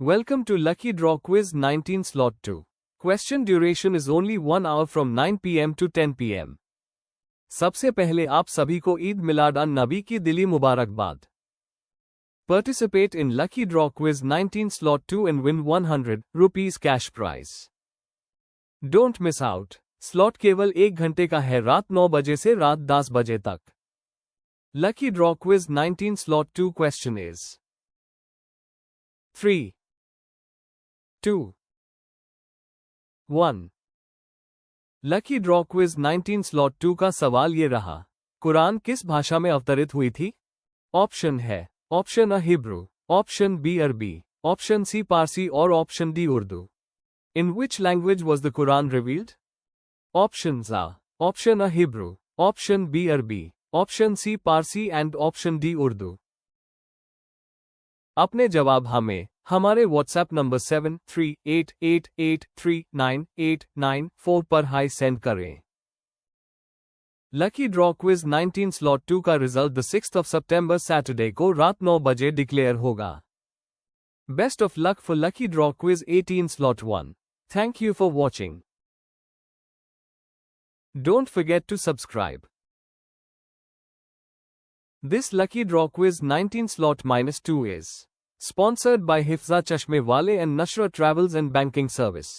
Welcome to Lucky Draw Quiz 19 Slot 2. Question duration is only 1 hour from 9 pm to 10 pm. सबसे पहले आप सभी को ईद मिलाद अन नबी की दिली मुबारकबाद. Participate in Lucky Draw Quiz 19 Slot 2 and win 100 rupees cash prize. Don't miss out. Slot केवल 1 घंटे का है, रात 9 बजे से रात 10 बजे तक. Lucky Draw Quiz 19 Slot 2 question is 3, 2, 1. Lucky draw quiz 19 slot 2 का सवाल ये रहा. कुरान किस भाषा में अवतरित हुई थी? ऑप्शन है option A Hebrew, option B अरबी, ऑप्शन सी पारसी और option D Urdu. In which language was the Quran revealed? Options are option A Hebrew, option B अरबी, ऑप्शन सी पारसी एंड ऑप्शन डी उर्दू. अपने जवाब हमें हमारे व्हाट्सएप नंबर 7388839894 पर हाई सेंड करें. लकी ड्रॉ क्विज 19 स्लॉट 2 का result the 6th of September Saturday को रात 9 बजे डिक्लेयर होगा. Best of luck for lucky draw quiz 18 slot 1. Thank you for watching. Don't forget to subscribe. This Lucky Draw Quiz 19 Slot -2 is sponsored by Hifza Chashme Wale and Nashra Travels and Banking Service.